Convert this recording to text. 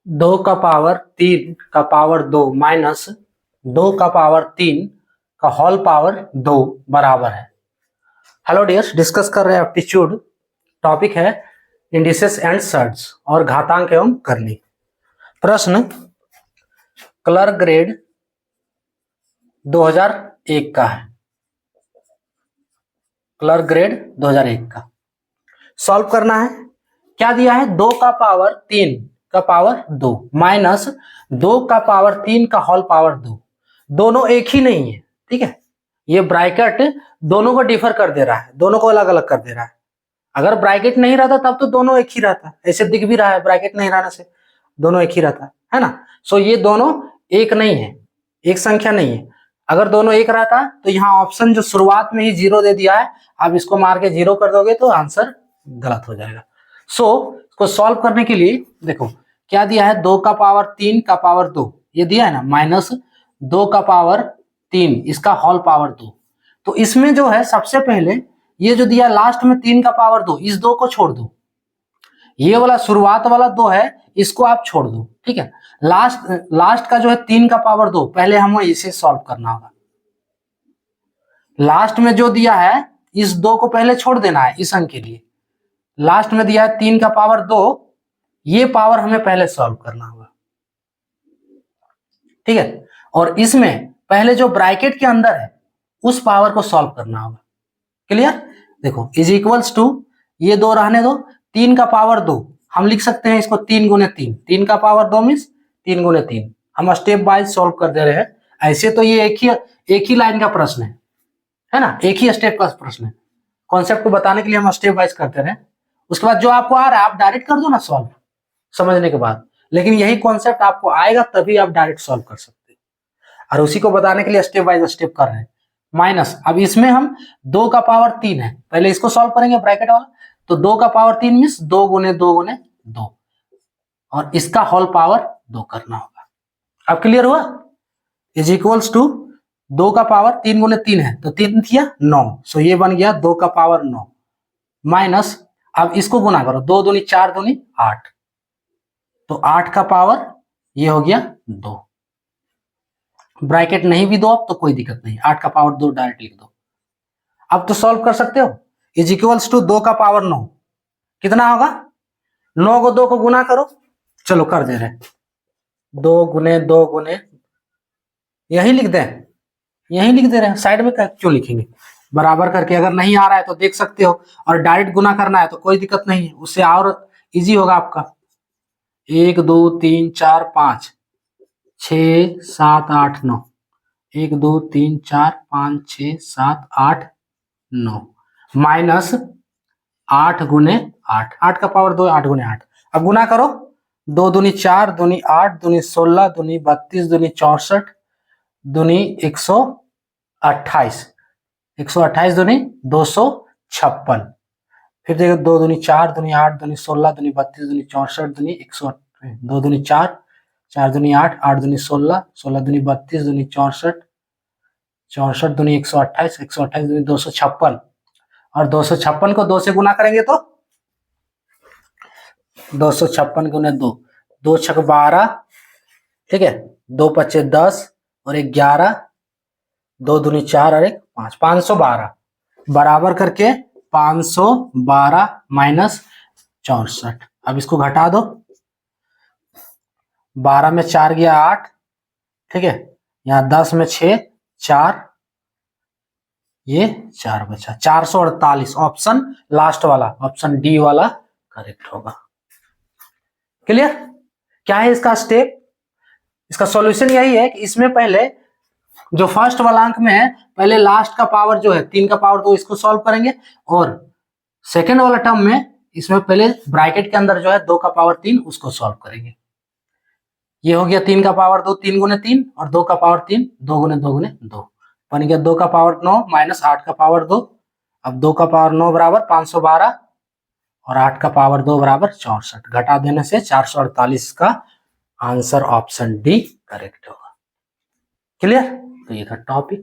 2 का पावर 3 का power 2 minus 2 का पावर 3 का होल पावर 2 बराबर है। हेलो डियर्स, डिस्कस कर रहे हैं एप्टीट्यूड। टॉपिक है इंडिसेस एंड सर्ट्स और घातांक एवं करनी। प्रश्न क्लर्क ग्रेड 2001 का है। क्लर्क ग्रेड 2001 का सॉल्व करना है। क्या दिया है? 2 का पावर 3 का पावर 2 माइनस 2 का पावर 3 का होल पावर 2। दोनों एक ही नहीं है, ठीक है। ये ब्रैकेट दोनों को डिफर कर दे रहा है, दोनों को अलग अलग कर दे रहा है। अगर ब्रैकेट नहीं रहता तब तो दोनों एक ही रहता। ऐसे दिख भी रहा है ब्रैकेट नहीं रहने से दोनों एक ही रहता है ना। सो ये दोनों एक नहीं है, एक संख्या नहीं है। अगर दोनों एक रहता तो यहाँ ऑप्शन जो शुरुआत में ही 0 दे दिया है, आप इसको मार के 0 कर दोगे तो आंसर गलत हो जाएगा। सो इसको सॉल्व करने के लिए देखो क्या दिया है। 2 का पावर 3 का पावर 2 ये दिया है ना, माइनस 2 का पावर 3 इसका होल पावर 2। तो इसमें जो है सबसे पहले ये जो दिया लास्ट में 3 का पावर 2, इस 2 को छोड़ दो। ये वाला शुरुआत वाला 2 है, इसको आप छोड़ दो, ठीक है। लास्ट का जो है 3 का पावर 2, पहले हमें इसे सॉल्व करना होगा। लास्ट में जो दिया है इस 2 को पहले छोड़ देना है इस अंक के लिए। लास्ट में दिया है 3 का पावर 2, ये पावर हमें पहले सॉल्व करना होगा, ठीक है। और इसमें पहले जो ब्रैकेट के अंदर है उस पावर को सॉल्व करना होगा। क्लियर? देखो इज इक्वल्स टू, ये 2 रहने दो, 3 का पावर 2 हम लिख सकते हैं इसको 3 गुने 3। 3 का पावर 2 मीन्स 3 गुने 3। हम स्टेप वाइज सॉल्व कर दे रहे हैं। ऐसे तो ये एक ही लाइन का प्रश्न है ना, एक ही स्टेप का प्रश्न है। कॉन्सेप्ट को बताने के लिए हम स्टेप वाइज करते रहे। उसके बाद जो आपको आ रहा है आप डायरेक्ट कर दो ना सॉल्व, समझने के बाद। लेकिन यही कॉन्सेप्ट आपको आएगा तभी आप डायरेक्ट सॉल्व कर सकते हैं, और उसी को बताने के लिए स्टेप वाइज स्टेप कर रहे हैं। माइनस, अब इसमें हम 2 का पावर 3 है, पहले इसको सॉल्व करेंगे ब्रैकेट वाला। तो 2 का पावर 3 मीन्स 2 गुने 2 गुने 2, और इसका होल पावर 2 करना होगा। अब क्लियर हुआ? इज इक्वल्स टू 2 का पावर 3 गुने 3 है तो 3 किया 9, सो ये बन गया 2 का पावर 9 माइनस, अब इसको गुना करो, 2 दूनी 4 दूनी 8, तो 8 का पावर ये हो गया 2। ब्रैकेट नहीं भी दो अब तो कोई दिक्कत नहीं, 8 का पावर 2 डायरेक्ट लिख दो। अब तो सॉल्व कर सकते हो। इज इक्वल्स टू 2 का पावर 9 कितना होगा? 9 को 2 को गुना करो, चलो कर दे रहे, 2 गुने 2 गुने, यही लिख दें, यही लिख दे रहे हैं, साइड में क्यों लिखेंगे। बराबर करके अगर नहीं आ रहा है तो देख सकते हो, और डायरेक्ट गुना करना है तो कोई दिक्कत नहीं है, उससे और इजी होगा आपका। 1 2 3 4 5 6 7 8 9, 1 2 3 4 5 6 7 8 9 माइनस 8 गुने 8, 8 का पावर 2, 8 गुने 8। अब गुना करो, 2 दूनी 4 दूनी 8 दूनी 16 दूनी 32 दूनी 64 दूनी 128, 128 दूनी 256। फिर देखो 2 दूनी 4 दूनी 8 दूनी 16 दूनी 32 दूनी 64 दूनी 100, 2 दूनी 4, 4 दूनी 8, 8 दूनी 16, 16 दूनी 32 दूनी 64, 64 दूनी 128, 128 दूनी 256, और 256 को 2 से गुना करेंगे तो 256 गुने 2, 2 छक 12, ठीक है, 2 पचे 10 और 1 11, 2 दूनी 4 और 1 5, 512 बराबर करके 512 माइनस 64। अब इसको घटा दो, 12 में 4 गया 8, ठीक है, यहाँ 10 में 6 4, ये 4 बचा 448। ऑप्शन लास्ट वाला, ऑप्शन डी वाला करेक्ट होगा। क्लियर? क्या है इसका स्टेप? इसका सॉल्यूशन यही है कि इसमें पहले जो फर्स्ट वाला अंक में है, पहले लास्ट का पावर जो है 3 का पावर 2 इसको सॉल्व करेंगे, और सेकेंड वाला टर्म में इसमें पहले ब्रैकेट के अंदर जो है 2 का पावर 3 उसको सॉल्व करेंगे। ये हो गया 3 का पावर 2 3 गुने 3, और 2 का पावर 3 2 गुने 2 गुने 2, बन गया 2 का पावर 9 माइनस 8 का पावर 2। अब 2 का पावर 9 बराबर 512, और 8 का पावर 2 बराबर 64। घटा देने से 448 का आंसर ऑप्शन डी करेक्ट होगा। क्लियर? तो ये था टॉपिक।